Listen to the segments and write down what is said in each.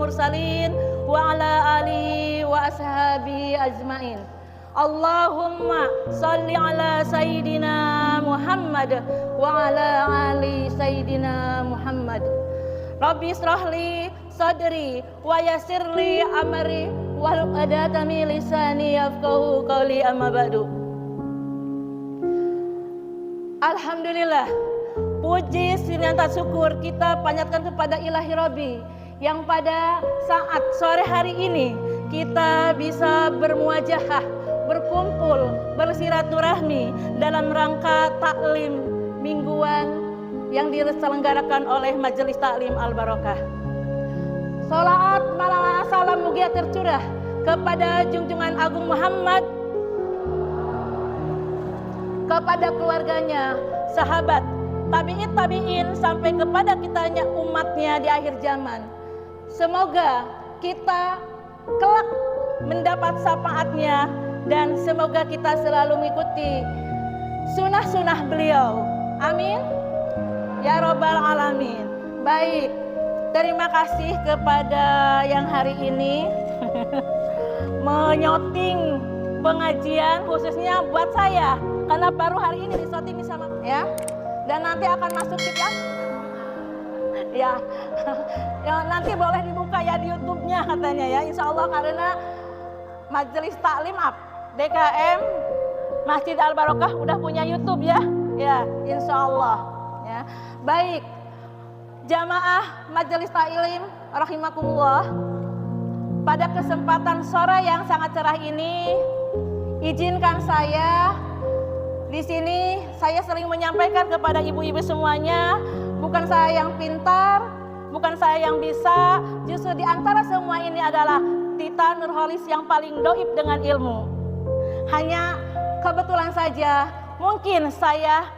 mursalin wa ala alihi wa ashabihi ajmain. Allahumma salli ala Sayyidina Muhammad wa ala ali Sayyidina Muhammad. Rabbi israhli sadri wa yassirli amri wahlul 'uqdatam min lisani yafqahu qawli, amma ba'du. Alhamdulillah, puji sirnata syukur kita panjatkan kepada Ilahi Rabbi yang pada saat sore hari ini kita bisa bermuajahah, berkumpul, bersilaturahmi dalam rangka taklim mingguan yang diselenggarakan oleh Majelis Taklim Al-Barokah. Salawat malam salam mugia tercurah kepada junjungan Agung Muhammad, kepada keluarganya, sahabat, tabi'in sampai kepada kitanya umatnya di akhir zaman. Semoga kita kelak mendapat syafaatnya dan semoga kita selalu mengikuti sunnah-sunnah beliau. Amin ya Rabbal Alamin. Baik, terima kasih kepada yang hari ini menyoting pengajian khususnya buat saya karena baru hari ini disoting sama ya, dan nanti akan masuk ya. Ya, nanti boleh dibuka ya di YouTube-nya katanya ya, insya Allah, karena Majelis Taklim DKM Masjid Al-Barokah udah punya YouTube ya, insya Allah ya. Baik, jamaah Majelis Taklim rahimakumullah, pada kesempatan sore yang sangat cerah ini, izinkan saya di sini saya sering menyampaikan kepada ibu-ibu semuanya, bukan saya yang pintar, bukan saya yang bisa, justru di antara semua ini adalah Tita Nurholis yang paling doib dengan ilmu. Hanya kebetulan saja mungkin saya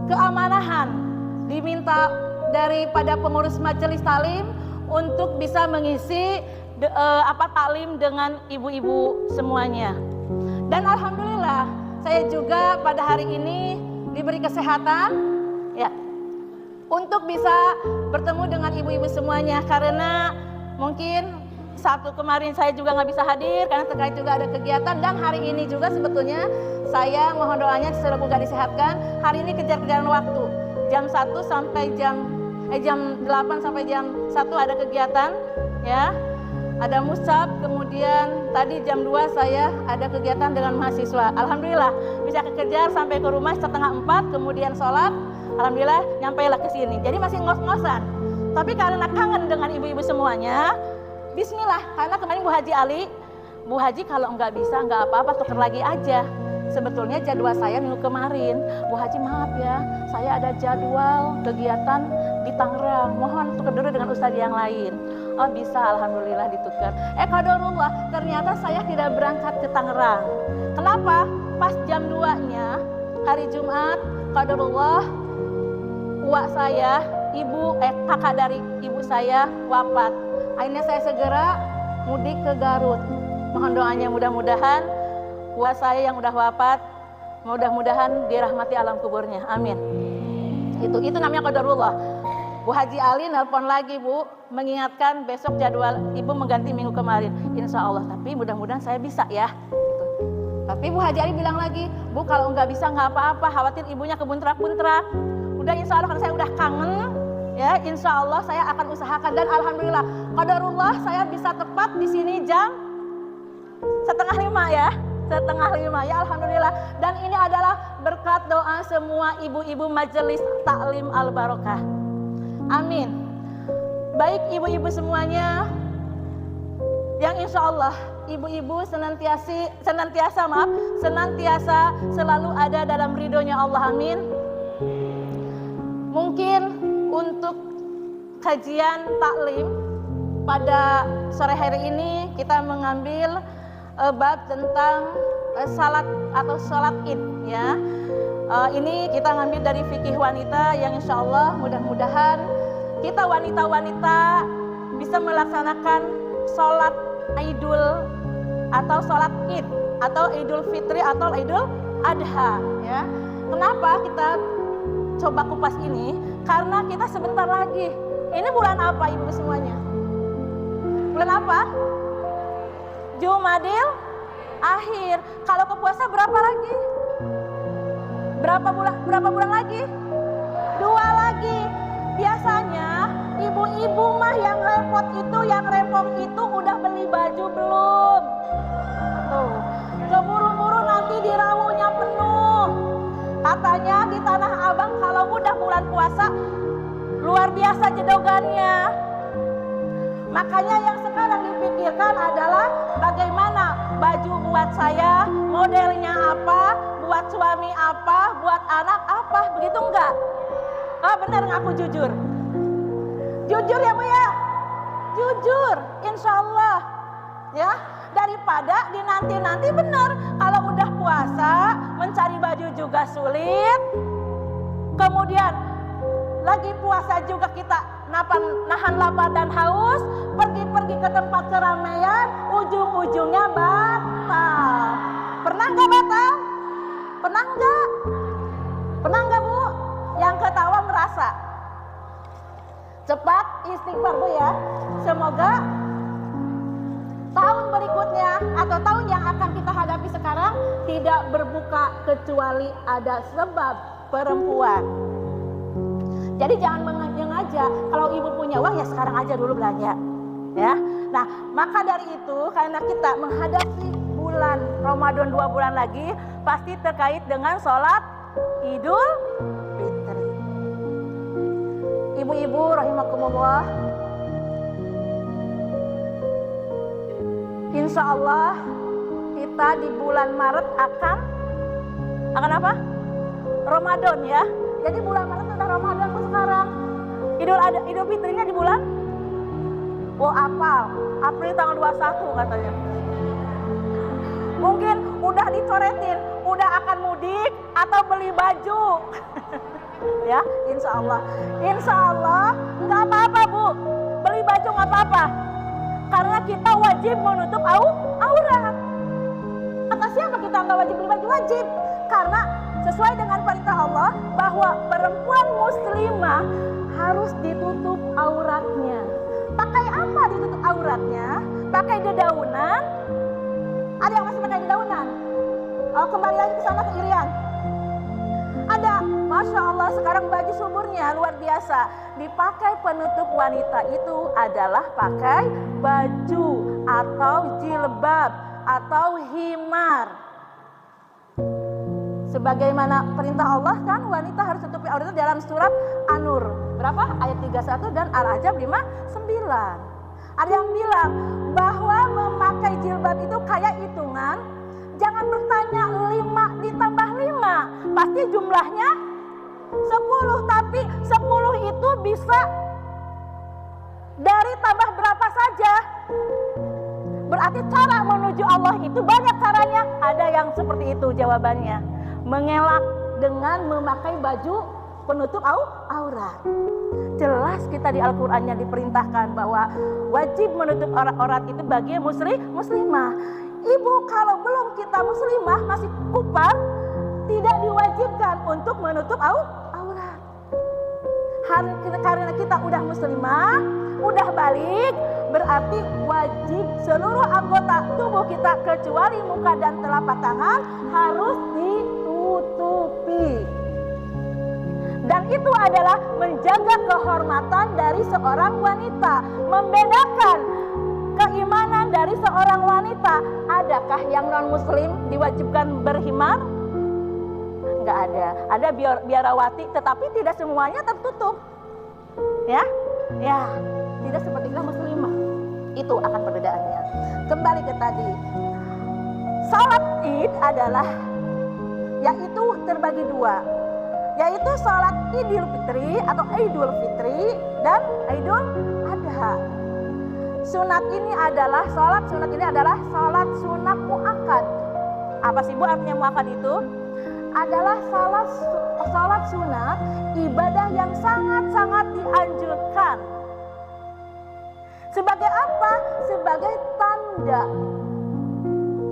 keamanahan diminta daripada pengurus Majelis Taklim untuk bisa mengisi taklim dengan ibu-ibu semuanya. Dan alhamdulillah saya juga pada hari ini diberi kesehatan ya untuk bisa bertemu dengan ibu-ibu semuanya, karena mungkin satu kemarin saya juga nggak bisa hadir karena terkait juga ada kegiatan, dan hari ini juga sebetulnya saya mohon doanya semoga disehatkan. Hari ini kejar-kejaran waktu jam 1 sampai jam 8 sampai jam 1 ada kegiatan ya. Ada musab, kemudian tadi jam 2 saya ada kegiatan dengan mahasiswa. Alhamdulillah bisa kekejar sampai ke rumah setengah 4, kemudian sholat. Alhamdulillah nyampailah ke sini. Jadi masih ngos-ngosan. Tapi karena kangen dengan ibu-ibu semuanya, bismillah. Karena kemarin Bu Haji Ali, Bu Haji kalau nggak bisa nggak apa-apa, tuker lagi aja. Sebetulnya jadwal saya minggu kemarin, Bu Haji maaf ya, saya ada jadwal kegiatan di Tangerang, mohon tukar dulu dengan ustadz yang lain. Oh bisa, alhamdulillah ditukar. Qadarullah, ternyata saya tidak berangkat ke Tangerang. Kenapa? Pas jam 2-nya hari Jumat, qadarullah, uak saya, kakak dari ibu saya wafat. Akhirnya saya segera mudik ke Garut. Mohon doanya mudah-mudahan buat saya yang udah wafat, mudah-mudahan dirahmati alam kuburnya, amin. Itu namanya qadarullah. Bu Haji Ali nelpon lagi, Bu, mengingatkan besok jadwal ibu mengganti minggu kemarin, insya Allah, tapi mudah-mudahan saya bisa ya gitu. Tapi Bu Haji Ali bilang lagi, Bu kalau nggak bisa nggak apa-apa, khawatir ibunya kebuntrak-buntrak. Udah insya Allah, karena saya udah kangen ya, insya Allah saya akan usahakan. Dan alhamdulillah qadarullah saya bisa tepat di sini jam 4:30 ya, 4:30 ya, alhamdulillah. Dan ini adalah berkat doa semua ibu-ibu Majelis Taklim Al-Barokah, amin. Baik ibu-ibu semuanya, yang insya Allah ibu-ibu senantiasa selalu ada dalam ridhonya Allah, amin. Mungkin untuk kajian taklim pada sore hari ini kita mengambil bab tentang salat atau sholat id ya. Ini kita ngambil dari fikih wanita yang insya Allah mudah-mudahan kita wanita-wanita bisa melaksanakan sholat idul atau sholat id atau idul fitri atau idul adha ya. Kenapa kita coba kupas ini? Karena kita sebentar lagi Ini bulan apa ibu semuanya? Bulan apa? Jumadil akhir. Kalau ke puasa berapa lagi? Berapa bulan lagi? 2 lagi. Biasanya ibu-ibu mah yang repot itu, yang rempong itu udah beli baju belum? Tuh, keburu-buru nanti diramunya penuh. Katanya di Tanah Abang kalau udah bulan puasa luar biasa jedogannya. Makanya yang sekarang dipikirkan adalah bagaimana baju buat saya, modelnya apa, buat suami apa, buat anak apa, begitu enggak? Oh benar, ngaku jujur. Jujur ya Bu ya? Jujur, insya Allah. Ya, daripada dinanti-nanti benar. Kalau udah puasa, mencari baju juga sulit. Kemudian lagi puasa juga kita nahan lapar dan haus, pergi-pergi ke tempat keramaian, ujung-ujungnya batal. Pernah nggak batal? Pernah nggak? Pernah nggak Bu? Yang ketawa merasa. Cepat istighfar Bu ya. Semoga tahun berikutnya atau tahun yang akan kita hadapi sekarang tidak berbuka kecuali ada sebab perempuan. Jadi jangan mengaja, kalau ibu punya uang ya sekarang aja dulu belanja, ya. Nah, maka dari itu karena kita menghadapi bulan Ramadan 2 bulan lagi, pasti terkait dengan sholat Idul Fitri. Ibu-ibu rahimakumullah, insya Allah kita di bulan Maret akan apa? Ramadan ya. Jadi bulan Maret sudah Ramadan sekarang. Idul Fitrinya di bulan? Oh apal, April tanggal 21 katanya. Mungkin udah dicoretin, udah akan mudik atau beli baju. Ya, insya Allah nggak apa-apa Bu, beli baju nggak apa-apa. Karena kita wajib menutup aurat. Kata siapa kita nggak wajib beli baju? Wajib, karena sesuai dengan perintah Allah bahwa perempuan muslimah harus ditutup auratnya. Pakai apa ditutup auratnya? Pakai dedaunan. Ada yang masih pakai dedaunan? Oh, kembali lagi ke sana ke Irian. Ada, Masya Allah sekarang baju suburnya luar biasa. Dipakai penutup wanita itu adalah pakai baju atau jilbab atau himar. Sebagaimana perintah Allah kan wanita harus tutupi auratnya dalam surat An-Nur. Berapa? Ayat 31 dan Al-Ahzab 59. Ada yang bilang bahwa memakai jilbab itu kayak hitungan. Jangan bertanya 5 ditambah 5. Pasti jumlahnya 10. Tapi 10 itu bisa dari tambah berapa saja. Berarti cara menuju Allah itu banyak caranya. Ada yang seperti itu jawabannya. Mengelak dengan memakai baju penutup aurat. Jelas kita di Al-Qur'annya diperintahkan bahwa wajib menutup aurat itu bagi muslimah. Ibu kalau belum kita muslimah masih kupar, tidak diwajibkan untuk menutup aurat. Karena kita udah muslimah, udah balik, berarti wajib seluruh anggota tubuh kita kecuali muka dan telapak tangan harus ditutupi. Dan itu adalah menjaga kehormatan dari seorang wanita, membedakan keimanan dari seorang wanita. Adakah yang non muslim diwajibkan berhimar? Enggak ada. Ada biarawati tetapi tidak semuanya tertutup. Ya, tidak seperti kita muslimah. Itu akan perbedaannya. Kembali ke tadi. Salat Id adalah yaitu terbagi dua, yaitu salat Idul Fitri atau Idul Fitri dan Idul Adha. Salat sunat ini adalah salat sunat muakkad. Apa sih Bu artinya muakkad itu? Adalah salat sunat, ibadah yang sangat-sangat dianjurkan. Sebagai apa? Sebagai tanda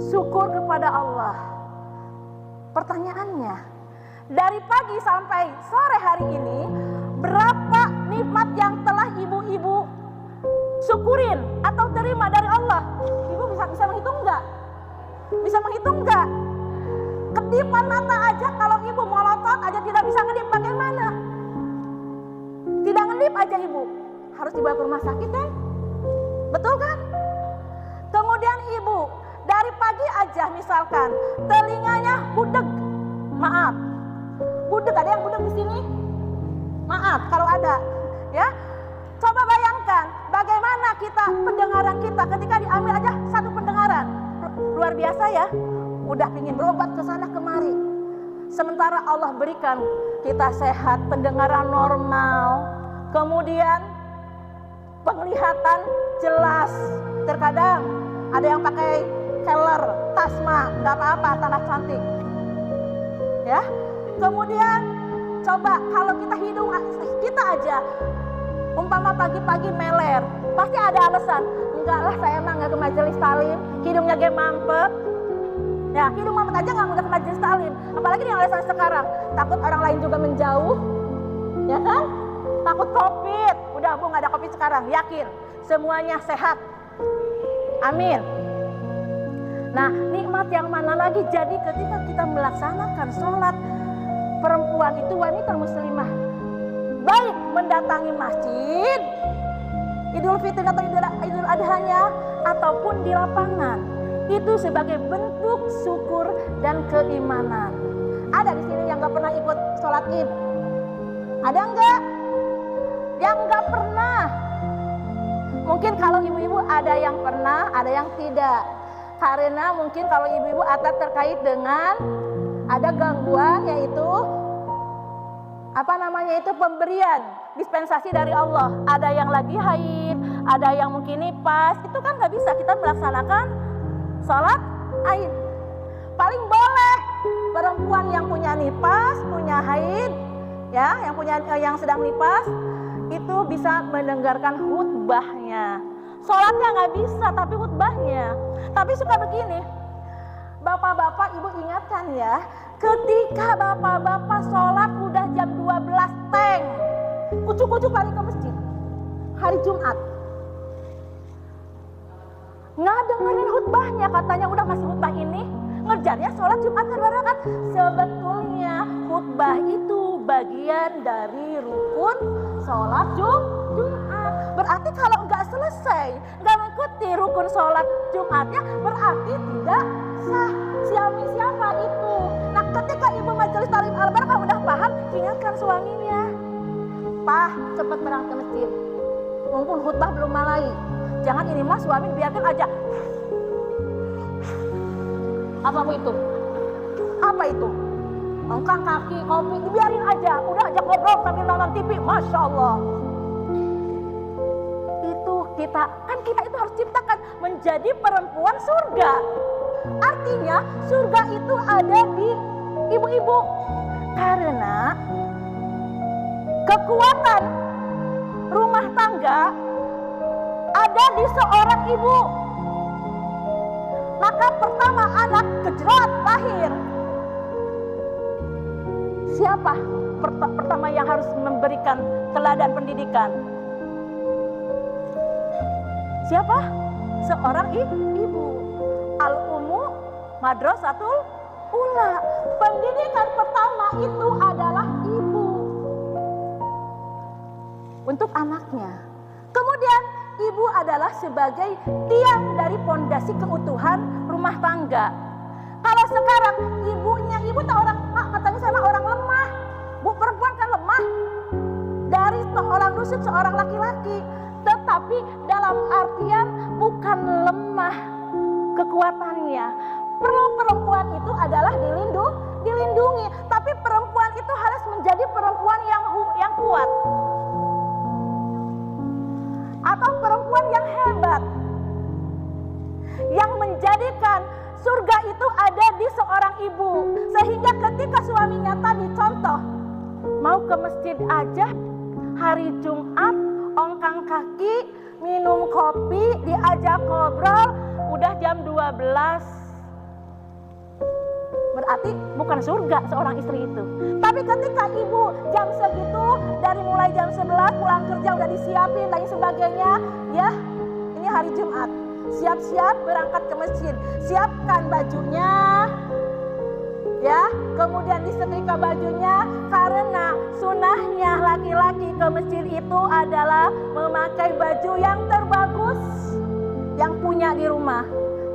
syukur kepada Allah. Pertanyaannya, dari pagi sampai sore hari ini berapa nikmat nikmat yang telah ibu-ibu syukurin atau terima dari Allah. Ibu bisa menghitung enggak? Bisa menghitung enggak? Kedipan mata aja kalau ibu melotot aja tidak bisa ngedip, bagaimana? Tidak ngedip aja ibu, harus dibawa ke rumah sakit kan? Betul kan? Kemudian ibu dari pagi aja misalkan telinganya budeg, maaf, budeg, ada yang budeg di sini? Maaf kalau ada, ya. Coba bayangkan bagaimana kita pendengaran kita ketika diambil aja satu pendengaran, luar biasa ya. Udah pingin berobat ke sana kemari. Sementara Allah berikan kita sehat, pendengaran normal, kemudian penglihatan jelas. Terkadang ada yang pakai keler, tasma, nggak apa-apa, tambah cantik. Ya, kemudian coba kalau kita hidung kita aja, umpama pagi-pagi meler, pasti ada alasan. Enggak lah, saya emang nggak ke majelis taklim, hidungnya ge mampet. Ya, hidung mampet aja nggak ke majelis taklim. Apalagi yang alasan sekarang, takut orang lain juga menjauh, ya kan? Takut COVID. Udah bu, nggak ada COVID sekarang, yakin semuanya sehat. Amin. Nah, nikmat yang mana lagi? Jadi ketika kita melaksanakan sholat, perempuan itu, wanita muslimah, baik mendatangi masjid Idul Fitri atau Idul Adhanya ataupun di lapangan, itu sebagai bentuk syukur dan keimanan. Ada di sini yang nggak pernah ikut sholat Id? Ada nggak? Yang nggak pernah? Mungkin kalau ibu-ibu ada yang pernah, ada yang tidak. Karena mungkin kalau ibu-ibu ada terkait dengan ada gangguan, yaitu pemberian dispensasi dari Allah. Ada yang lagi haid, ada yang mungkin nifas, itu kan nggak bisa kita melaksanakan sholat Id. Paling boleh perempuan yang punya nifas, punya haid, ya, yang sedang nifas itu bisa mendengarkan khutbahnya. Sholatnya nggak bisa, tapi khutbahnya. Tapi suka begini, bapak-bapak, ibu ingatkan ya, ketika bapak-bapak sholat udah jam 12 teng, kucuk-kucuk balik ke masjid hari Jumat, nggak dengerin khutbahnya, katanya udah masih khutbah ini, ngejarnya sholat Jumat kan. Sebetulnya khutbah itu bagian dari rukun sholat Jumat. Berarti kalau nggak selesai, nggak mengikuti rukun sholat Jumatnya, berarti tidak sah. Siapa itu? Nah, ketika ibu majelis taklim Al-Barakah udah paham, ingatkan suaminya, Pak, cepat berangkat ke masjid, mumpung khutbah belum mulai. Jangan ini mas, suami biarkan aja. Apa itu? Apa itu? Angkat kaki, kopi, dibiarin aja. Udah aja ngobrol sambil nonton TV, Masya Allah. Kita itu harus ciptakan menjadi perempuan surga. Artinya surga itu ada di ibu-ibu. Karena kekuatan rumah tangga ada di seorang ibu. Maka pertama anak gejrot lahir. Siapa pertama yang harus memberikan teladan pendidikan? Siapa? Seorang ibu. Al-ummu madrasatul ula. Pendidikan pertama itu adalah ibu untuk anaknya. Kemudian ibu adalah sebagai tiang dari pondasi keutuhan rumah tangga. Kalau sekarang ibu tak orang, katanya sama orang lemah. Bu, perempuan kan lemah. Dari seorang rusuk, seorang laki-laki. Tetapi dalam artian bukan lemah kekuatannya. Perempuan itu adalah dilindungi. Tapi perempuan itu harus menjadi perempuan yang kuat. Atau perempuan yang hebat. Yang menjadikan surga itu ada di seorang ibu. Sehingga ketika suaminya tadi contoh, mau ke masjid aja hari Jumat, ongkang kaki, minum kopi, diajak ngobrol, udah jam 12. berarti bukan surga seorang istri itu. Tapi ketika ibu jam segitu, dari mulai jam 11 pulang kerja udah disiapin dan sebagainya, ya ini hari Jumat, siap-siap berangkat ke masjid, siapkan bajunya, ya, kemudian disetrika bajunya, karena sunnahnya laki-laki ke masjid itu adalah memakai baju yang terbagus yang punya di rumah.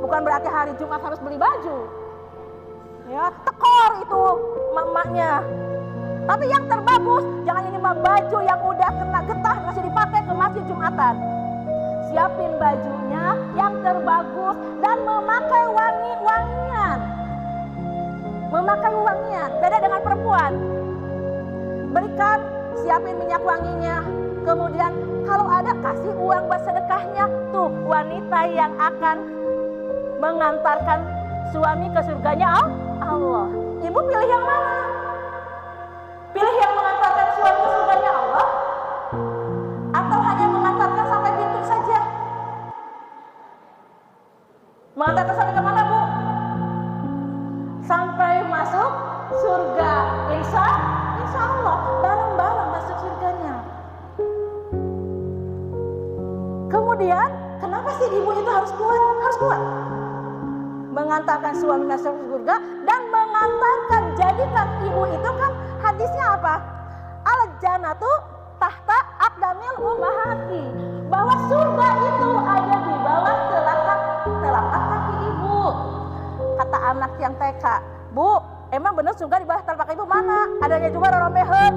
Bukan berarti hari Jumat harus beli baju, ya, tekor itu emak-emaknya. Tapi yang terbagus, jangan ini mah baju yang udah kena getah masih dipakai ke masjid Jumatan. Siapin bajunya yang terbagus dan memakai wangi-wangian. Memakai wangian, beda dengan perempuan. Berikan, siapin minyak wanginya. Kemudian kalau ada kasih uang buat sedekahnya. Tuh wanita yang akan mengantarkan suami ke surganya Allah. Ibu pilih yang mana? Pilih yang mengantarkan suami ke surganya Allah? Atau hanya mengantarkan sampai pintu saja? Mengantarkan sampai ke mana, Bu? Sampai masuk surga. Insya Allah bareng-bareng masuk surganya. Kemudian kenapa sih ibu itu harus kuat? Harus kuat mengantarkan suami masuk surga dan mengantarkan. Jadikan ibu itu kan hadisnya apa? Al-jannatu tahta aqdamil ummahati, bahwa surga itu ada di bawah telapak kaki ibu. Kata anak yang TK, Bu, emang bener surga di bawah telapak ibu? Mana? Adanya juga roromehen.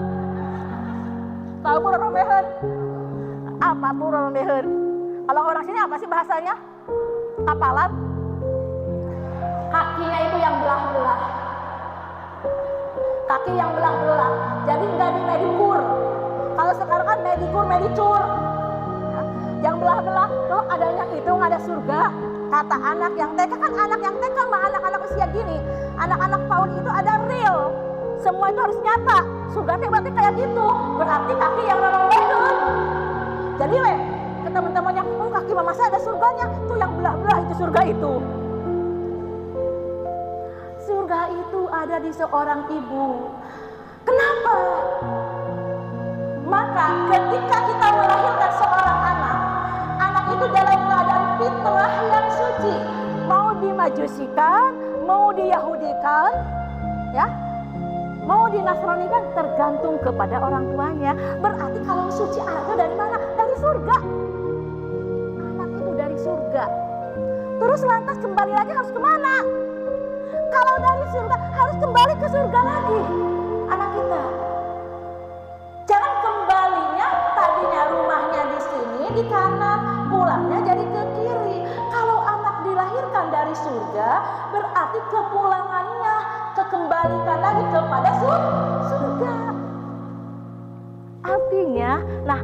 Tahu Bu roromehen? Apa Bu roromehen? Kalau orang sini apa sih bahasanya? Kapalan? Kakinya itu yang belah-belah. Kaki yang belah-belah. Jadi nggak di medikur. Kalau sekarang kan medikur, medicur. Yang belah-belah, tuh adanya itu nggak ada surga. Kata anak yang TK, kan anak yang TK mah anak-anak usia gini. Anak-anak PAUD itu ada real. Semua itu harus nyata. Surga teh berarti kayak gitu. Berarti kaki yang roromehen. Jadi ke teman-temannya, oh kaki mama saya ada surganya. Tuh yang belah-belah itu surga itu. Surga itu ada di seorang ibu. Kenapa? Maka ketika kita melahirkan seorang anak, anak itu dalam keadaan fitrah yang suci. Mau dimajusikan, mau diyahudikan, ya, mau dinasranikan, tergantung kepada orang tuanya. Berarti kalau suci anaknya dari mana? Dari surga. Anak itu dari surga. Terus lantas kembali lagi harus kemana? Kalau dari surga harus kembali ke surga lagi anak kita. Jangan kembalinya tadinya rumahnya di sini di kanan, pulangnya jadi ke kiri. Kalau anak dilahirkan dari surga, berarti kepulangannya kekembalikan lagi kepada surga. Artinya, nah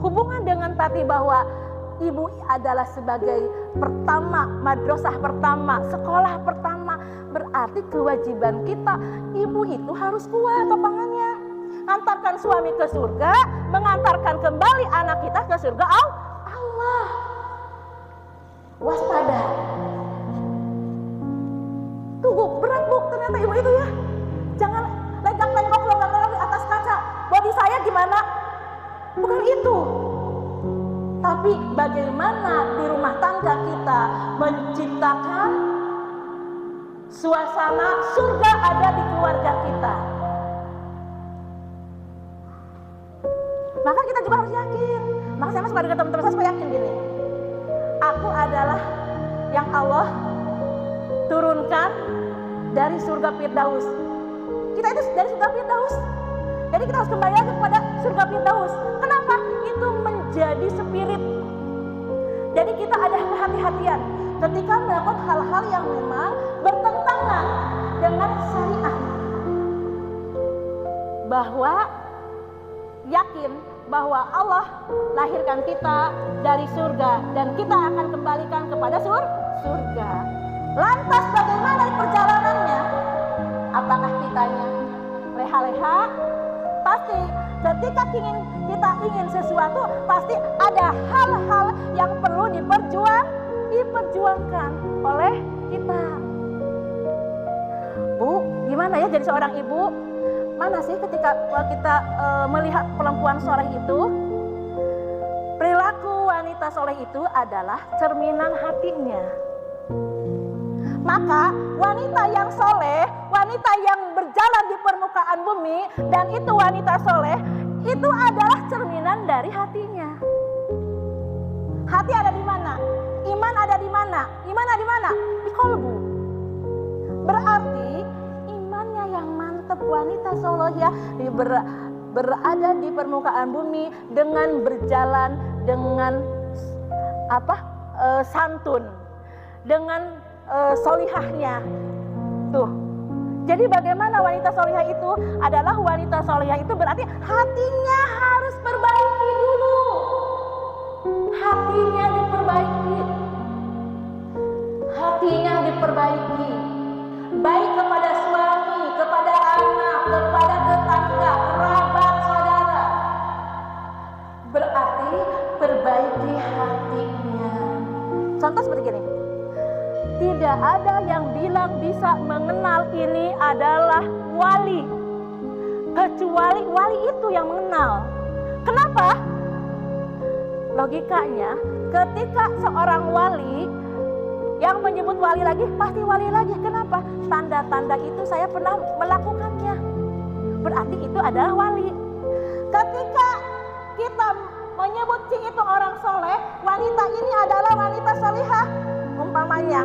hubungan dengan tadi bahwa ibu adalah sebagai pertama, madrasah pertama, sekolah pertama. Berarti kewajiban kita, ibu itu harus kuat topangannya. Antarkan suami ke surga, mengantarkan kembali anak kita ke surga Allah. Waspada. Tunggu, berat Bu, ternyata ibu itu ya. Jangan lenggak-lenggok di atas kaca. Body saya gimana? Bukan itu. Tapi bagaimana di rumah tangga kita menciptakan suasana surga ada di keluarga kita. Maka kita juga harus yakin. Maka saya suka dengan teman-teman saya yakin gini. Aku adalah yang Allah turunkan dari surga Firdaus. Kita itu dari surga Firdaus. Jadi kita harus kembali lagi kepada surga Firdaus. Kenapa? Itu menjadi spirit. Jadi kita ada kehati-hatian ketika melakukan hal-hal yang memang bertentangan dengan syariat. Bahwa yakin bahwa Allah lahirkan kita dari surga dan kita akan kembalikan kepada surga. Lantas bagaimana perjalanannya? Apakah kitanya leha-leha? Pasti ketika kita ingin sesuatu, pasti ada hal-hal yang perlu diperjuangkan oleh kita. Bu, gimana ya jadi seorang ibu? Mana sih ketika kita melihat perempuan soleh itu? Perilaku wanita soleh itu adalah cerminan hatinya. Maka wanita yang soleh, wanita yang berjalan di permukaan bumi, dan itu wanita soleh, itu adalah cerminan dari hatinya. Hati ada di mana? Iman ada di mana? Iman ada di mana? Di kolbu. Berarti imannya yang mantap, wanita soleh berada di permukaan bumi dengan berjalan dengan santun, dengan solihahnya. Tuh. Jadi bagaimana wanita solihah itu? Adalah wanita solihah itu berarti hatinya harus perbaiki dulu. Hatinya diperbaiki. Hatinya diperbaiki. Baik kepada suami, kepada anak, kepada tetangga, kerabat, saudara. Berarti perbaiki hatinya. Contoh seperti gini. Tidak ada yang bilang bisa mengenal ini adalah wali, kecuali wali itu yang mengenal. Kenapa? Logikanya, ketika seorang wali yang menyebut wali lagi, pasti wali lagi. Kenapa? Tanda-tanda itu saya pernah melakukannya. Berarti itu adalah wali. Ketika kita menyebut si itu orang soleh, wanita ini adalah wanita solihah, umpamanya.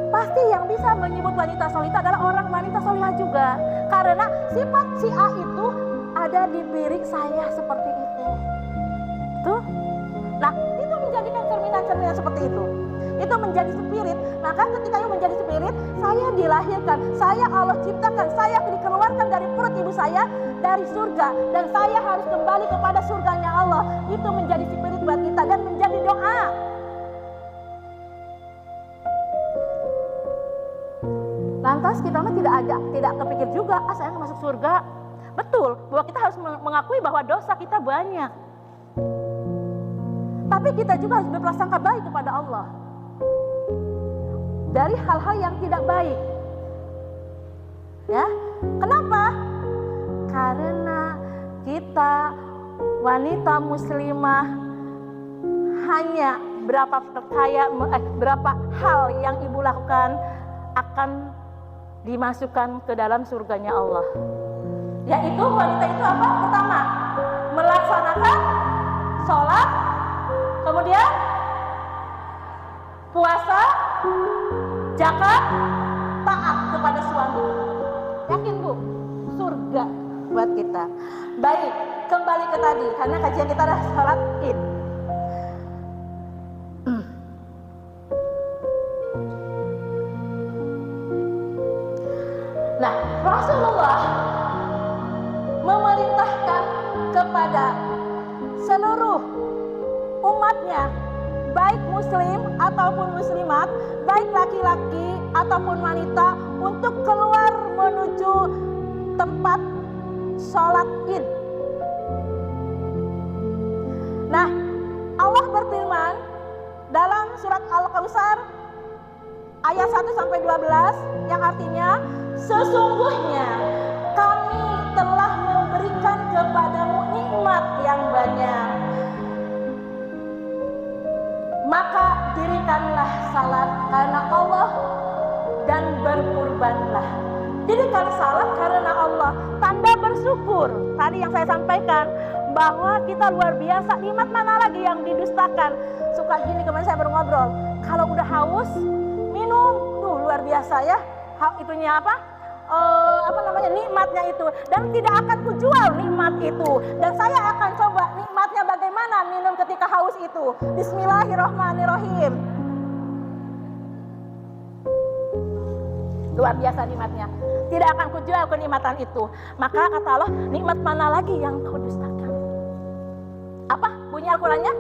Pasti yang bisa menyebut wanita solihah adalah orang wanita solihah juga. Karena sifat si A itu ada di diri saya seperti itu. Tuh. Nah, itu menjadikan cerminan-cerminan seperti itu. Itu menjadi spirit. Maka ketika itu menjadi spirit, saya dilahirkan, saya Allah ciptakan, saya dikeluarkan dari perut ibu saya dari surga, dan saya harus kembali kepada surganya Allah. Itu menjadi spirit buat kita dan menjadi doa. Lantas kita mah tidak kepikir juga, saya akan masuk surga. Betul, bahwa kita harus mengakui bahwa dosa kita banyak. Tapi kita juga harus berprasangka baik kepada Allah dari hal-hal yang tidak baik. Ya, kenapa? Karena kita wanita muslimah hanya berapa hal yang ibu lakukan akan dimasukkan ke dalam surganya Allah. Yaitu wanita itu apa? Pertama, melaksanakan sholat, kemudian puasa, zakat, taat kepada suami. Yakin Bu? Surga buat kita. Baik, kembali ke tadi, karena kajian kita adalah sholat Id. Nah, Rasulullah memerintahkan kepada seluruh umatnya, baik muslim ataupun muslimat, baik laki-laki ataupun wanita, untuk keluar menuju tempat sholat Id. Nah, Allah berfirman dalam surat Al-Kautsar ayat 1-12 yang artinya, sesungguhnya kami telah memberikan kepadamu nikmat yang banyak, maka dirikanlah salat karena Allah dan berkurbanlah. Dirikan salat karena Allah, tanda bersyukur. Tadi yang saya sampaikan bahwa kita luar biasa, nikmat mana lagi yang didustakan. Suka gini, kemarin saya baru ngobrol, kalau udah haus minum, tuh luar biasa ya. Itunya nikmatnya itu, dan tidak akan kujual nikmat itu, dan saya akan coba nikmatnya bagaimana minum ketika haus itu. Bismillahirrahmanirrahim. Luar biasa nikmatnya, tidak akan kujual kenikmatan itu. Maka kata Allah, nikmat mana lagi yang kau dustakan? Apa bunyi Al-Qurannya?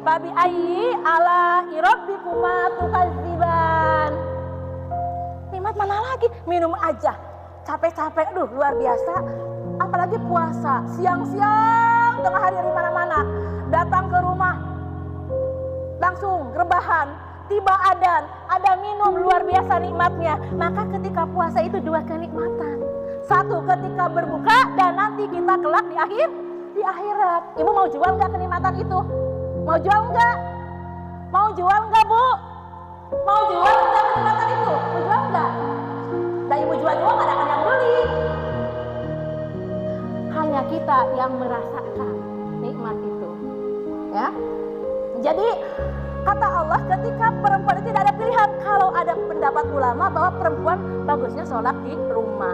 Fabi ayyi ala rabbikuma tukadziban. Nikmat mana lagi? Minum aja, capek-capek, luar biasa. Apalagi puasa, siang-siang tengah hari di mana-mana, datang ke rumah langsung rebahan, tiba adzan, ada minum, luar biasa nikmatnya. Maka ketika puasa itu dua kenikmatan. Satu ketika berbuka dan nanti kita kelak di akhirat. Ibu mau jual nggak kenikmatan itu? Mau jual nggak? Mau jual nggak, Bu? Mau jual nggak kenikmatan itu? Mau jual nggak? Dan ibu jual juga nggak akan yang beli. Hanya kita yang merasakan nikmat itu, ya. Jadi kata Allah, ketika perempuan itu tidak ada pilihan. Kalau ada pendapat ulama bahwa perempuan bagusnya sholat di rumah.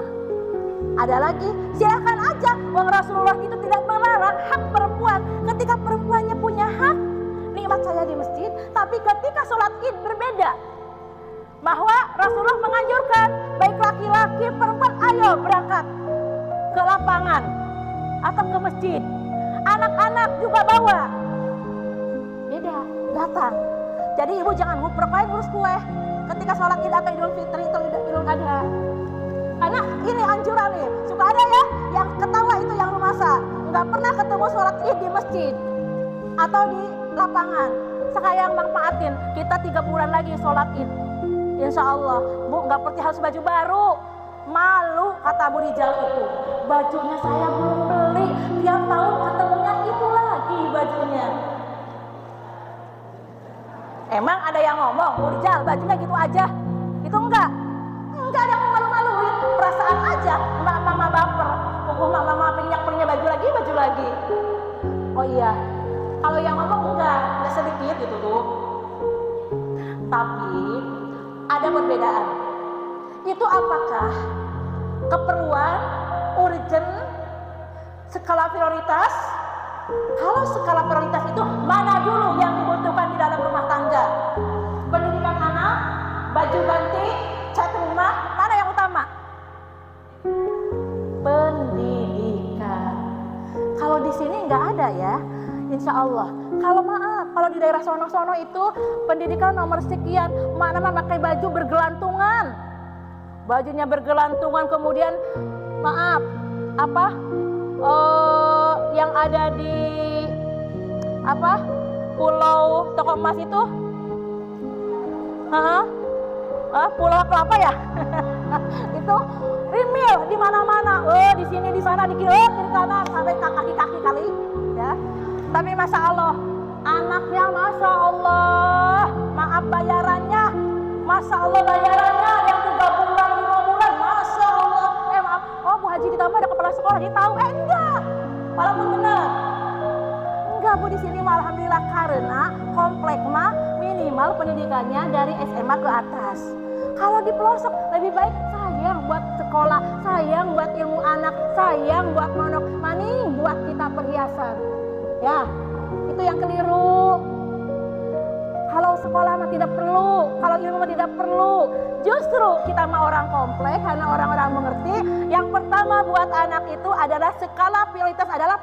Ada lagi, silakan aja. Wong Rasulullah itu tidak melarang hak perempuan. Ketika perempuannya punya hak, nikmat saya di masjid. Tapi ketika sholat id berbeda. Bahwa Rasulullah menganjurkan, baik laki-laki, perempuan, ayo berangkat ke lapangan atau ke masjid. Anak-anak juga bawa. Beda, datang. Jadi ibu jangan nguprek ngurus kue ketika sholat id atau idul fitri atau idul adha. Karena ini anjuran nih, suka ada ya yang ketawa itu yang rumasa, nggak pernah ketemu sholat id di masjid atau di lapangan. Sekalian manfaatin, kita 3 bulan lagi sholat id. Insya Allah, Bu nggak perlu harus baju baru. Malu kata Bu Rijal itu, bajunya saya belum beli, tiap tahun ketemunya itu lagi bajunya. Emang ada yang ngomong, Bu Rijal bajunya gitu aja? Itu enggak ada yang malu-maluin, perasaan aja. Mama baper, mama punya baju lagi. Oh iya, kalau yang ngomong enggak sedikit gitu tuh. Tapi ada perbedaan. Itu apakah keperluan, urgent, skala prioritas? Kalau skala prioritas itu mana dulu yang dibutuhkan di dalam rumah tangga? Pendidikan anak, baju ganti, cat rumah, mana yang utama? Pendidikan. Kalau di sini nggak ada ya, insya Allah. Kalau maaf, kalau di daerah sono-sono itu pendidikan nomor sekian, mana pakai baju bergelantungan, bajunya bergelantungan, kemudian maaf yang ada di Pulau Toko Emas itu, Pulau Kelapa ya, itu rimil di mana-mana, di sini, di sana, di kiri kanan, sampai kaki-kaki kali, ya. Tapi masya Allah, anaknya masya Allah, maaf bayarannya, masya Allah bayarannya yang 3 bulan, 5 bulan, masya Allah. Maaf, Bu Haji ditambah ada kepala sekolah, dia tahu, enggak, walaupun benar. Enggak Bu, di sini alhamdulillah karena komplek minimal pendidikannya dari SMA ke atas. Kalau di pelosok lebih baik sayang buat sekolah, sayang buat ilmu anak, sayang buat monok, maning buat kita perhiasan. Ya, itu yang keliru. Kalau sekolah mah tidak perlu, kalau ilmu mah tidak perlu. Justru kita mah orang komplek karena orang-orang mengerti. Yang pertama buat anak itu adalah skala prioritas adalah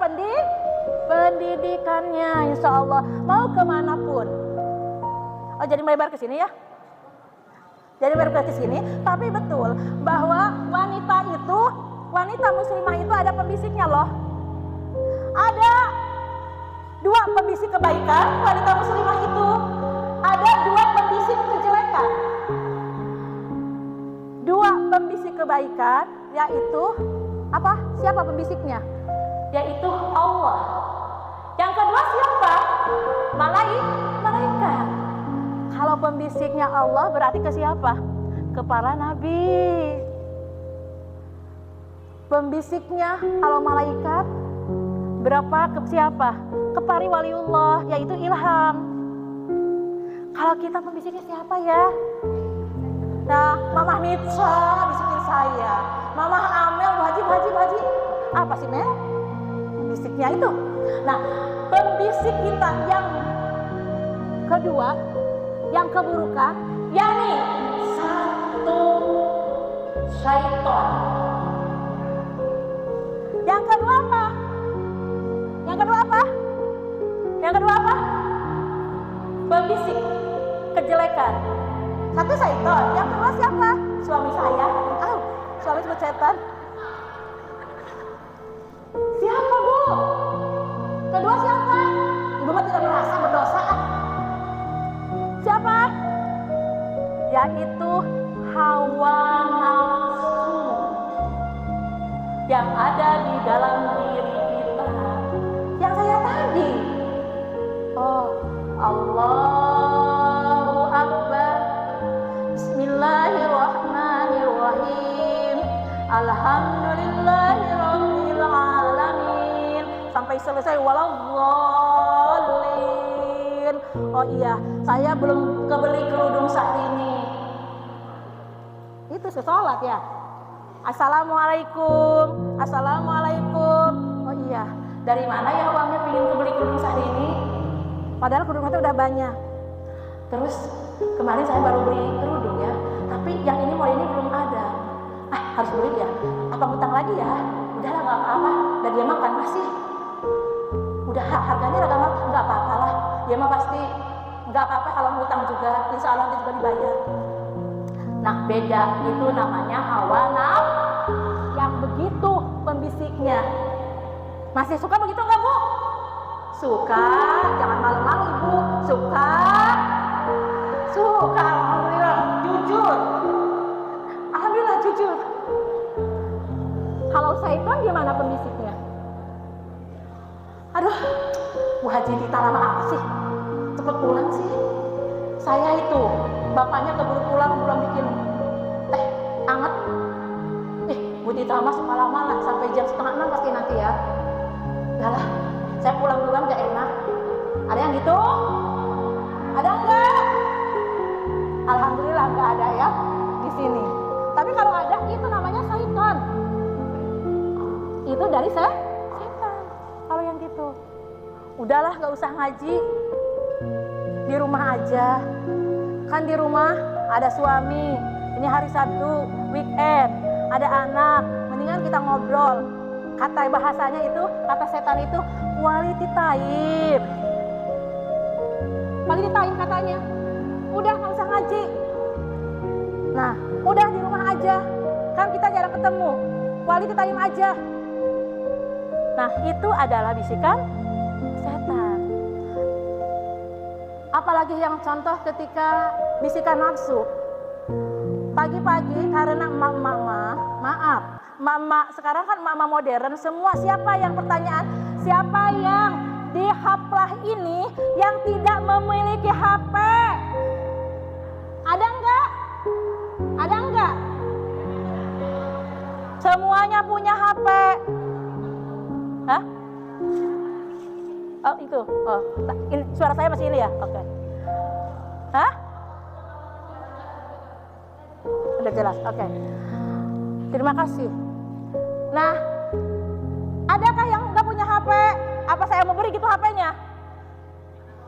pendidikannya, insya Allah mau kemanapun. Oh jadi melebar ke sini ya? Jadi melebar ke sini. Tapi betul bahwa wanita muslimah itu ada pembisiknya loh. Ada 2 pembisik kebaikan wanita muslimah itu. Ada 2 pembisik kejelekan. 2 pembisik kebaikan yaitu apa? Siapa pembisiknya? Yaitu Allah. Yang kedua siapa? Malaikat. Kalau pembisiknya Allah berarti ke siapa? Ke para nabi. Pembisiknya kalau malaikat berapa ke siapa? Ke para waliullah, yaitu ilham. Kalau kita pembisiknya siapa ya? Nah, Mama Mitsa bisikin saya. Mama Amel, Bu Haji. Apa sih Mel? Pembisiknya itu. Nah, pembisik kita yang kedua, yang keburukan, yakni 1 syaitan. Yang kedua apa? Pembisik kejelekan. 1 syaitan. Yang kedua siapa? Suami saya. Suami sebut setan. Siapa Bu? Kedua siapa? Ibu mah tidak merasa berdosa. Siapa? yaitu hawa nafsu yang ada di dalam diri kita. Yang saya tadi, oh Allahu Akbar, Bismillahirrahmanirrahim, Alhamdulillahirabbil alamin, sampai selesai waladhdallin. Oh iya, saya belum kebeli kerudung saat ini. Itu sesolat ya. Assalamualaikum, assalamualaikum. Oh iya, dari mana ya uangnya pengen kebeli kerudung saat ini? Padahal kerudung itu udah banyak. Terus kemarin saya baru beli kerudung ya, tapi yang ini model ini belum ada. Harus beli ya. Apa ngutang lagi ya? Udahlah nggak apa-apa. Dan dia makan masih. Udah harganya agak mahal, nggak apa-apa lah. Dia mah pasti nggak apa-apa kalau ngutang juga. Insya Allah nanti juga dibayar. Nah beda itu namanya hawa nafsu yang begitu pembisiknya. Masih suka begitu nggak Bu? Suka, jangan malu-malu Ibu. Suka, alhamdulillah, jujur. Alhamdulillah jujur. Kalau syaitan gimana pembisiknya? Aduh, Bu Haji Tita lama apa sih? Cepet pulang sih. Saya itu, bapaknya keburu pulang, belum bikin teh anget. Bu Tita mah suka lama lah, sampai jam 5:30 pasti nanti ya. Udahlah, saya pulang duluan gak enak. Ada yang gitu? Ada enggak? Alhamdulillah enggak ada ya di sini. Tapi kalau ada itu namanya syaitan. Itu dari setan. Kalau yang gitu, udahlah gak usah ngaji. Di rumah aja. Kan di rumah ada suami. Ini hari Sabtu, weekend. Ada anak. Mendingan kita ngobrol. Kata bahasanya itu, kata setan itu quality time. Quality time katanya. Udah gak usah ngaji. Nah, udah di rumah aja. Kan kita jarang ketemu. Quality time aja. Nah, itu adalah bisikan setan. Apalagi yang contoh ketika bisikan nafsu. Pagi-pagi karena emak-emak sekarang kan emak-emak modern semua. Siapa yang pertanyaan? Siapa yang di haplah ini yang tidak memiliki HP? Ada enggak? Ada enggak? Semuanya punya HP. Hah? Oh itu. Oh, ini, suara saya masih ini ya? Oke. Hah? Udah jelas. Oke. Terima kasih. Nah, adakah yang nggak punya HP? Apa saya mau beri gitu HP-nya?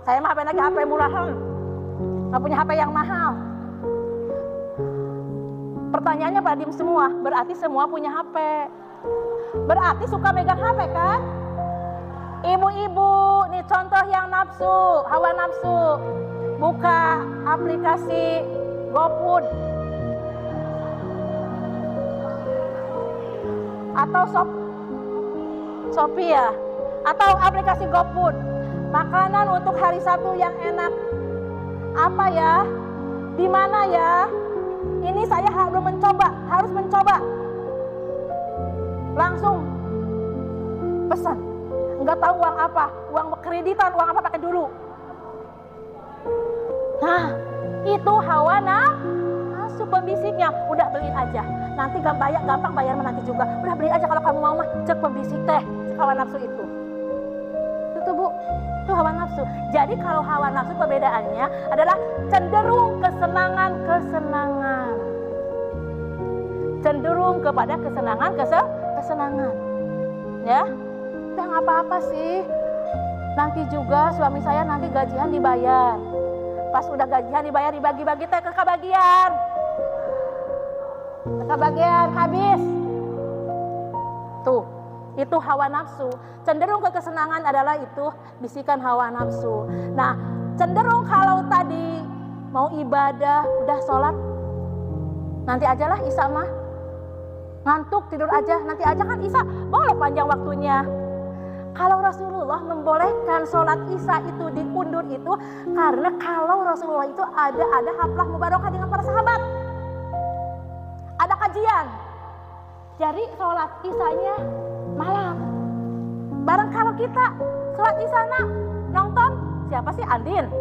Saya mah HP lagi HP murahan. Nggak punya HP yang mahal. Pertanyaannya pada diem semua. Berarti semua punya HP. Berarti suka megang HP kan? Ibu-ibu, nih contoh yang nafsu, hawa nafsu. Buka aplikasi GoFood atau Shopee ya, atau aplikasi GoFood. Makanan untuk hari Sabtu yang enak. Apa ya? Di mana ya? Ini saya harus mencoba. Langsung pesan. Enggak tahu uang apa, uang kreditan, uang apa pakai dulu. Nah, itu hawa nafsu pembisiknya. Udah beliin aja. Nanti gampang bayar nanti juga. Udah beli aja kalau kamu mau mah. Cek pembisik teh, hawa nafsu itu. Itu Bu, itu hawa nafsu. Jadi kalau hawa nafsu perbedaannya adalah cenderung kesenangan. Cenderung kepada kesenangan. Ya. Udah nggak apa-apa sih. Nanti juga suami saya nanti gajian dibayar. Pas udah gajian dibayar dibagi-bagi teh ke kebagian. Kebagian habis. Tuh, itu hawa nafsu. Cenderung ke kesenangan adalah itu bisikan hawa nafsu. Nah, cenderung kalau tadi mau ibadah, udah sholat, nanti ajalah Isya mah. Ngantuk tidur aja, nanti aja kan Isya boleh panjang waktunya. Kalau Rasulullah membolehkan sholat Isya itu diundur itu karena kalau Rasulullah itu ada haflah mubarakah dengan para sahabat, ada kajian. Jadi sholat Isyanya malam. Barang kalau kita sholat Isya nonton siapa sih? Andin.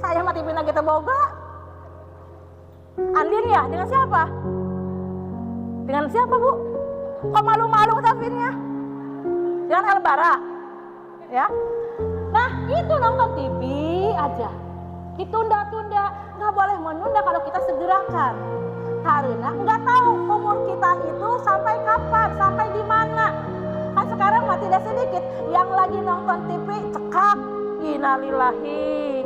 Saya mati bina kita boga. Andin ya, dengan siapa? Dengan siapa, Bu? Kok malu-malu tafinnya? Dengan Elbara. Ya. Nah, itu nonton TV aja. Ditunda-tunda, nggak boleh menunda kalau kita segerakan. Karena nggak tahu umur kita itu sampai kapan, sampai di mana. Kan sekarang mah tidak sedikit yang lagi nonton TV cekak, innalillahi,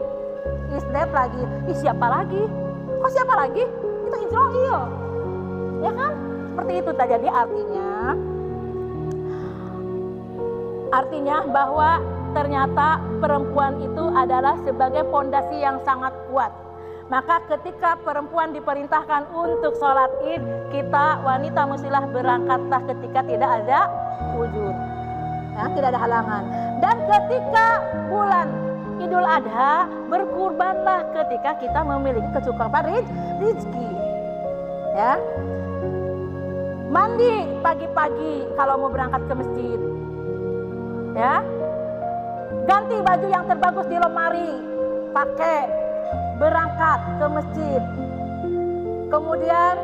isdet lagi. Ih, siapa lagi? Kok siapa lagi? Itu Israel. Ya kan? Seperti itu terjadi artinya bahwa ternyata perempuan itu adalah sebagai pondasi yang sangat kuat. Maka ketika perempuan diperintahkan untuk sholat id, kita wanita muslimah berangkatlah ketika tidak ada wujud, ya, tidak ada halangan. Dan ketika bulan Idul Adha, berkurbanlah ketika kita memiliki kecukupan rezeki. Ya, mandi pagi-pagi kalau mau berangkat ke masjid. Ya, ganti baju yang terbagus di lemari, pakai, berangkat ke masjid. Kemudian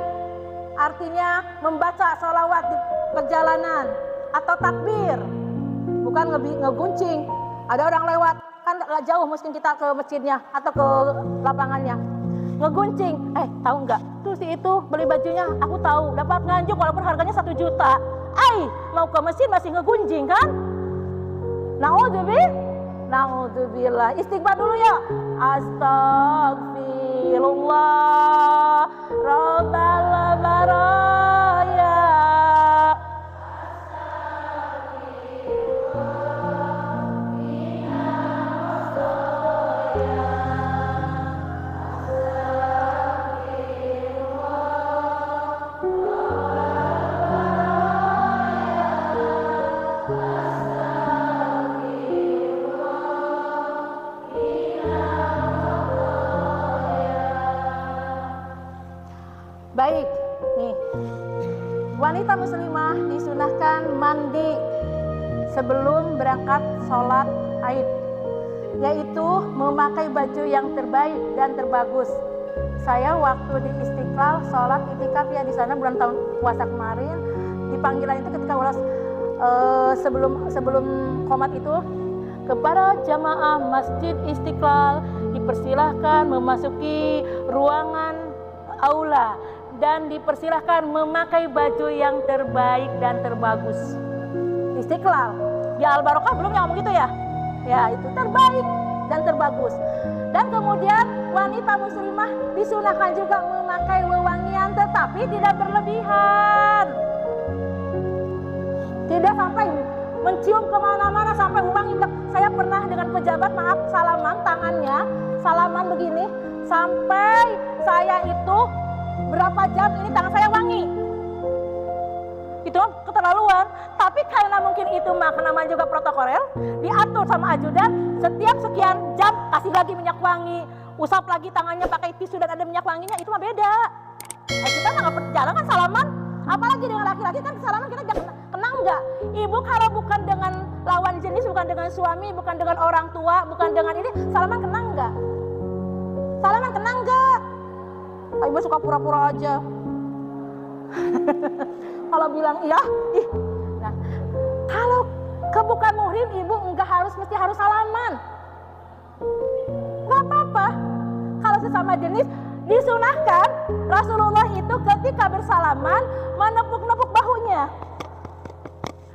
artinya membaca sholawat di perjalanan atau takbir, bukan ngeguncing. Ada orang lewat, kan gak jauh mungkin kita ke masjidnya atau ke lapangannya, ngeguncing. Tahu nggak? Tuh si itu beli bajunya, aku tahu dapat nganjuk walaupun harganya 1 juta. Mau ke masjid masih ngegunjing kan? Naudzubillah. Istighfar dulu ya. Astagfirullah Rabbal baraya. Baik, nih, wanita muslimah disunahkan mandi sebelum berangkat sholat Aid, yaitu memakai baju yang terbaik dan terbagus. Saya waktu di Istiqlal sholat itikaf ya di sana bulan tahun puasa kemarin, di panggilan itu ketika ulas sebelum qomat itu, kepada jamaah Masjid Istiqlal dipersilahkan memasuki ruangan aula dan dipersilahkan memakai baju yang terbaik dan terbagus. Istiqlal, di Al-Barokah belum yang ngomong gitu ya? Ya, itu terbaik dan terbagus. Dan kemudian wanita muslimah disunahkan juga memakai wewangian tetapi tidak berlebihan. Tidak sampai mencium kemana-mana sampai wangi. Saya pernah dengan pejabat, maaf, salaman tangannya, salaman begini, sampai saya itu berapa jam ini tangan saya wangi. Itu keterlaluan. Tapi karena mungkin itu namanya juga protokoler, diatur sama ajudan, setiap sekian jam kasih lagi minyak wangi, usap lagi tangannya pakai tisu dan ada minyak wanginya, itu mah beda. Kita nggak berjalan kan salaman, apalagi dengan laki-laki kan salaman kita kenal nggak? Ibu kalau bukan dengan lawan jenis, bukan dengan suami, bukan dengan orang tua, bukan dengan ini, salaman kenal nggak? Salaman kenal nggak? Ibu suka pura-pura aja. Kalau bilang iya, Nah, kalau bukan muhrim, ibu mesti harus salaman. Gak apa-apa. Kalau sesama jenis disunahkan, Rasulullah itu ketika bersalaman menepuk-nepuk bahunya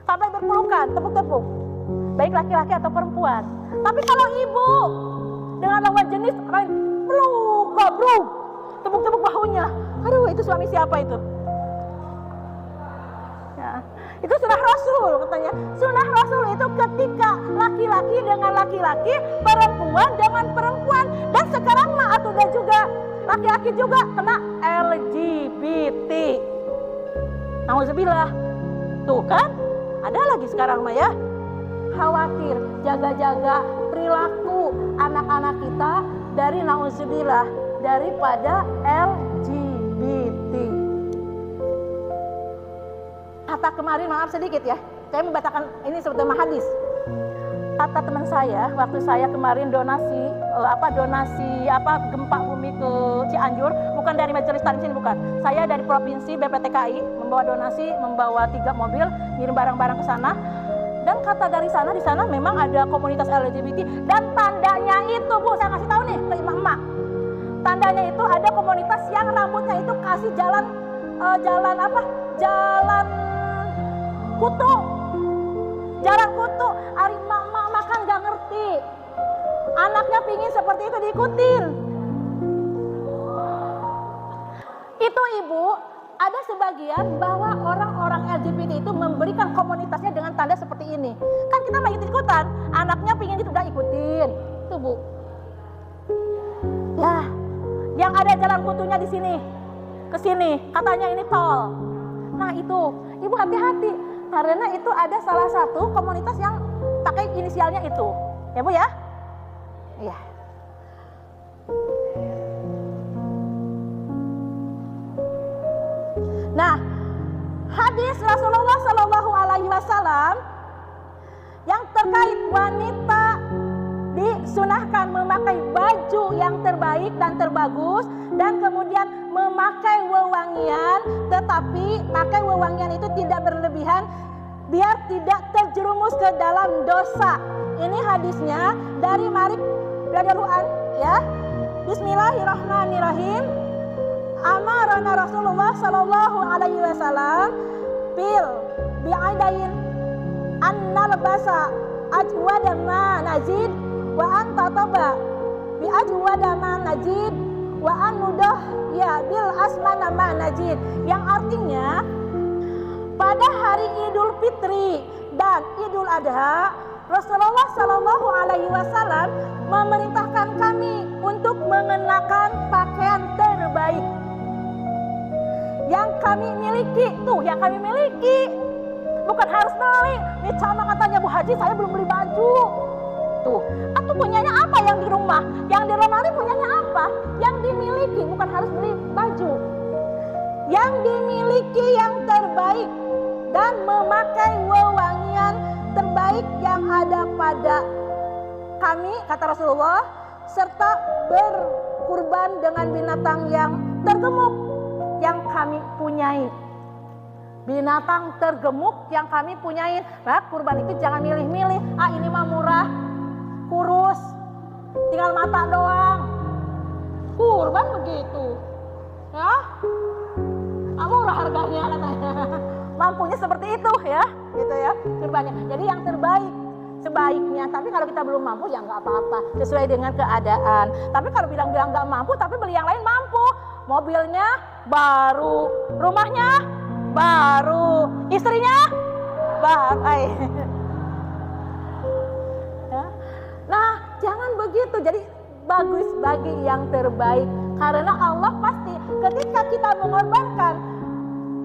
sampai berpelukan, tepuk-tepuk, baik laki-laki atau perempuan. Tapi kalau ibu dengan lawan jenis, peluk, bro, tepuk-tepuk bahunya. Aduh, itu suami siapa itu? Ya, itu sunnah Rasul katanya. Sunnah Rasul itu ketika laki-laki dengan laki-laki, perempuan dengan perempuan. Dan sekarang mah udah juga laki-laki juga kena LGBT. Nauzubillah. Tuh kan, ada lagi sekarang mah ya. khawatir, jaga-jaga perilaku anak-anak kita dari nauzubillah daripada LGBT. Kata kemarin, maaf sedikit ya, saya membacakan ini sebetulnya hadis. Kata teman saya, waktu saya kemarin donasi gempa bumi ke Cianjur, bukan dari Majelis Taklim sini, bukan. Saya dari provinsi BPTKI membawa donasi, membawa 3 mobil, ngirim barang-barang ke sana. Dan kata dari sana, di sana memang ada komunitas LGBT dan tandanya itu, Bu, saya kasih tahu nih ke emak-emak. Tandanya itu ada komunitas yang rambutnya itu kasih jalan kutu. Jalan kutu. Ari emak-emak makan gak ngerti. Anaknya pingin seperti itu diikutin. Itu Ibu, ada sebagian bahwa orang-orang LGBT itu memberikan komunitasnya dengan tanda seperti ini. Kan kita lagi ikutan, anaknya pingin gitu udah ikutin. Itu Bu. Ya, yang ada jalan kutunya di sini, ke sini, katanya ini tol. Nah itu, Ibu hati-hati, karena itu ada salah satu komunitas yang pakai inisialnya itu, ya Bu ya. Iya. Nah, hadis Rasulullah Shallallahu Alaihi Wasallam yang terkait wanita disunahkan memakai baju yang terbaik dan terbagus dan kemudian memakai wewangian, tetapi pakai wewangian itu tidak berlebihan biar tidak terjerumus ke dalam dosa. Ini hadisnya dari Malik radhiyallahu an, ya. Bismillahirrahmanirrahim. Amarana Rasulullah Shallallahu Alaihi Wasallam bil bi'adain an nalbasa ajwada ma najid wa an tataba bi ajwada ma najid wa an nudah ya bil asmana ma najid, yang artinya pada hari Idul Fitri dan Idul Adha Rasulullah Shallallahu Alaihi Wasallam memerintahkan kami untuk mengenakan pakaian terbaik yang kami miliki. Tuh, yang kami miliki, bukan harus beli. Nih sama katanya Bu Haji, saya belum beli baju. Tuh, atau punyanya apa yang di rumah? Yang di lemari punyanya apa? Yang dimiliki, bukan harus beli baju. Yang dimiliki yang terbaik dan memakai wewangian terbaik yang ada pada kami, kata Rasulullah, serta berkurban dengan binatang yang tergemuk yang kami punyai. Binatang tergemuk yang kami punyai. Nah, kurban itu jangan milih-milih. Ah, ini mah murah, kurus, tinggal mata doang. Kurban begitu, ya? Murah harganya katanya. Mampunya seperti itu ya, gitu ya, kurbannya. Jadi yang terbaik sebaiknya. Tapi kalau kita belum mampu ya nggak apa-apa, sesuai dengan keadaan. Tapi kalau bilang-bilang nggak mampu, tapi beli yang lain mampu. Mobilnya baru, rumahnya baru, istrinya baik. Ya. Nah, jangan begitu. Jadi bagus bagi yang terbaik. Karena Allah pasti ketika kita mengorbankan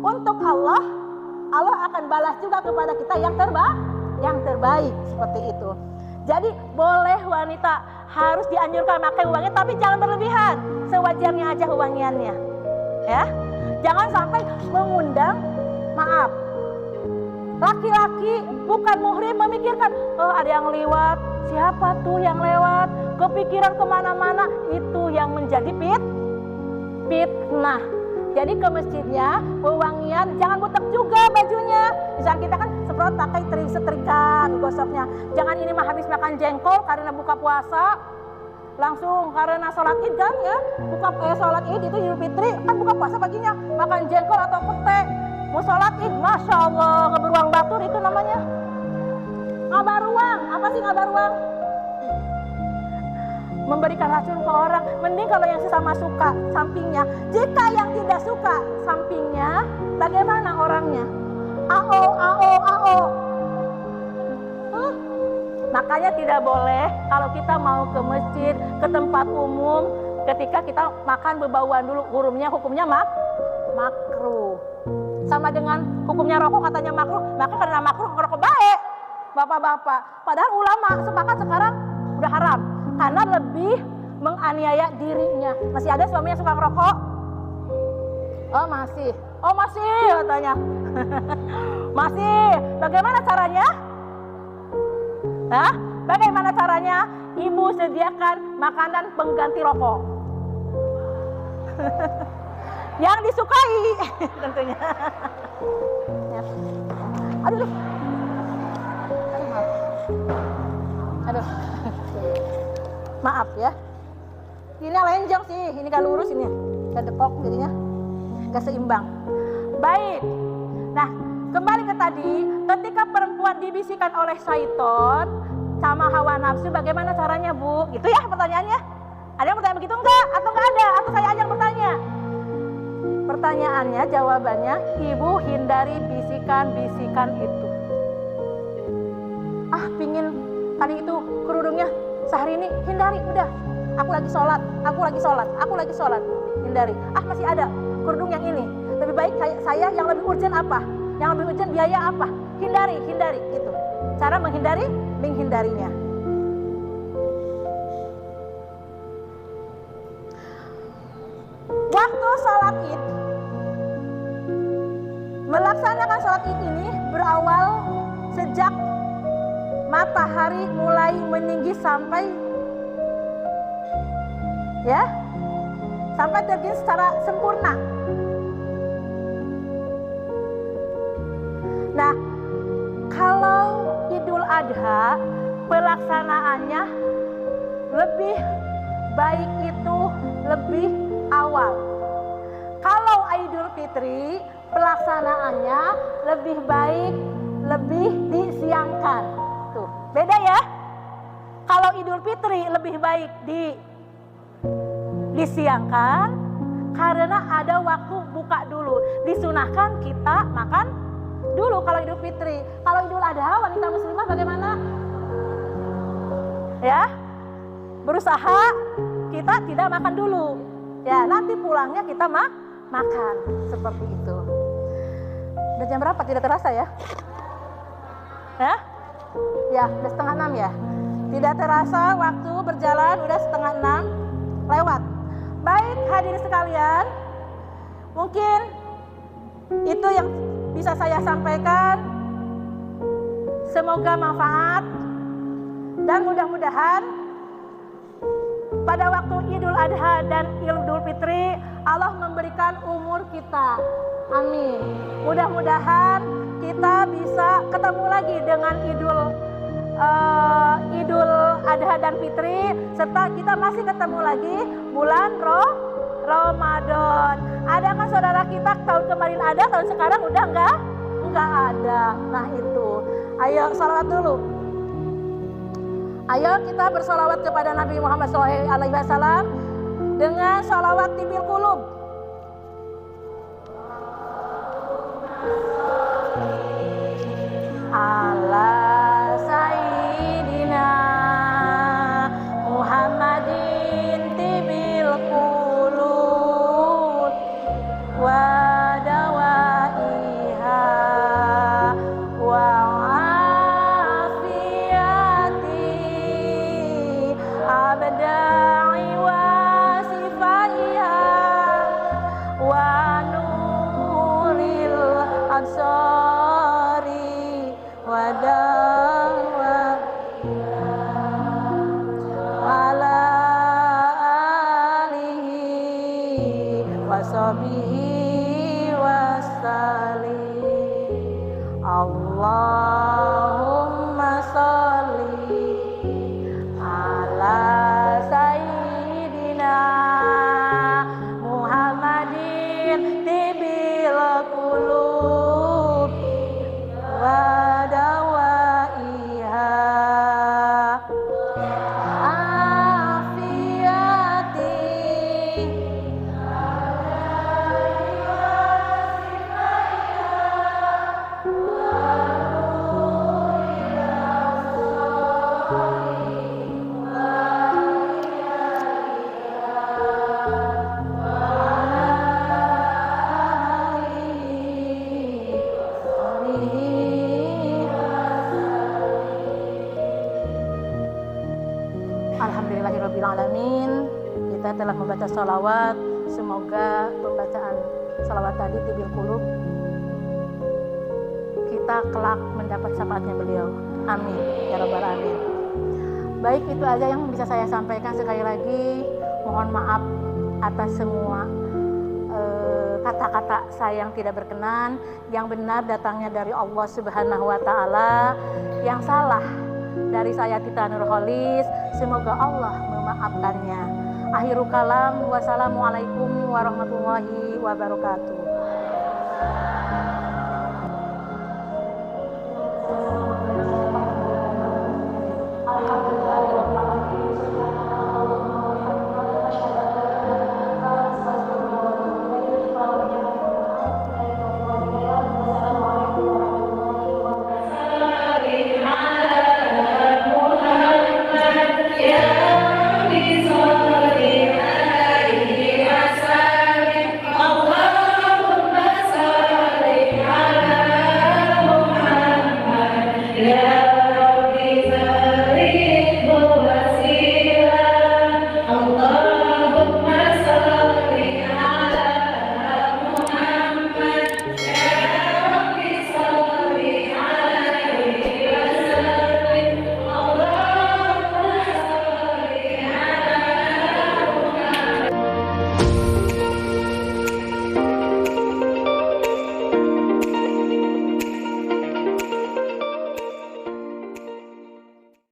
untuk Allah, Allah akan balas juga kepada kita yang terbaik seperti itu. Jadi boleh wanita harus dianjurkan pakai wewangian, tapi jangan berlebihan, sewajarnya aja wewangiannya, ya. Jangan sampai mengundang, maaf, laki-laki bukan muhrim memikirkan, oh ada yang lewat, siapa tuh yang lewat, kepikiran kemana-mana, itu yang menjadi fitnah. Jadi ke masjidnya, wewangian, jangan butek juga bajunya. Misalnya kita kan semprot pakai setrika, gosoknya. Jangan ini mah habis makan jengkol karena buka puasa, langsung karena sholat id kan ya. Sholat id itu Idul Fitri, kan buka puasa paginya. Makan jengkol atau pete, mau sholat id, Masya Allah, ngeberuang batur itu namanya. Ngabaruang, apa sih ngabaruang? Memberikan racun ke orang. Mending kalau yang sesama suka sampingnya. Jika yang tidak suka sampingnya, bagaimana orangnya? AO. Makanya tidak boleh kalau kita mau ke masjid, ke tempat umum, ketika kita makan berbauan dulu, hukumnya makruh. Sama dengan hukumnya rokok, katanya makruh, maka karena makruh rokok baik. bapak-bapak. Padahal ulama sepakat sekarang udah haram karena lebih menganiaya dirinya. Masih ada suami yang suka ngerokok? Oh masih katanya. Masih. Bagaimana caranya? Hah? Bagaimana caranya? Ibu sediakan makanan pengganti rokok yang disukai tentunya. Ya. Aduh. Maaf ya. Ini lenjong sih, ini gak lurus ini. Gak dekok jadinya. Gak seimbang. Baik. Nah, kembali ke tadi, ketika perempuan dibisikkan oleh syaitan sama hawa nafsu, bagaimana caranya, Bu? Gitu ya pertanyaannya. Ada yang bertanya begitu enggak? Atau enggak ada? Atau saya aja yang bertanya? Pertanyaannya, jawabannya, ibu hindari bisikan-bisikan itu. Pingin tadi itu kerudungnya sehari ini, hindari, udah. Aku lagi sholat. Hindari. Masih ada kerudung yang ini. Lebih baik saya yang lebih urgent apa? Yang lebih urgent biaya apa? Hindari, gitu. Cara menghindarinya. Waktu sholat Id, melaksanakan sholat Id ini berawal sejak matahari mulai meninggi sampai terjun secara sempurna. Nah, kalau Idul Adha pelaksanaannya lebih baik itu lebih awal. Kalau Idul Fitri pelaksanaannya lebih baik lebih disiangkan. Tuh, beda ya. Kalau Idul Fitri lebih baik disiangkan karena ada waktu buka dulu. Disunahkan kita makan dulu kalau Idul Fitri. Kalau Idul Adha wanita muslimah bagaimana? Ya, berusaha kita tidak makan dulu. Ya, nanti pulangnya kita makan seperti itu. Udah jam berapa? Tidak terasa ya? Ya, udah 5:30 ya. Tidak terasa waktu berjalan, udah 5:30 lewat. Baik hadirin sekalian, mungkin itu yang bisa saya sampaikan. Semoga manfaat dan mudah-mudahan pada waktu Idul Adha dan Idul Fitri Allah memberikan umur kita. Amin. Mudah-mudahan kita bisa ketemu lagi dengan Idul Adha dan Fitri, serta kita masih ketemu lagi bulan Ramadan. Ada kan saudara kita tahun kemarin ada, tahun sekarang udah enggak ada. Nah itu, ayo salawat dulu. Ayo kita bersalawat kepada Nabi Muhammad SAW dengan salawat tibil qulub. Ala Sayyidina Muhammadin tibil qulub wa dawaiha wa afiyati abda'i wa sifaiha wa nuril absari wa dawa ala alihi wa sahbihi wasallim. Allahumma sholli ala Sayyidina Muhammadin tibil qulub wa dawaiha afiyati wa telah membaca sholawat. Semoga pembacaan sholawat tadi tibil qulub kita kelak mendapat syafaatnya beliau. Amin ya rabbal alamin. Baik, itu aja yang bisa saya sampaikan. Sekali lagi mohon maaf atas semua kata-kata saya yang tidak berkenan. Yang benar datangnya dari Allah Subhanahu wa taala, yang salah dari saya Tita Nurholis. Semoga Allah memaafkannya. Akhirul kalam, wassalamualaikum warahmatullahi wabarakatuh.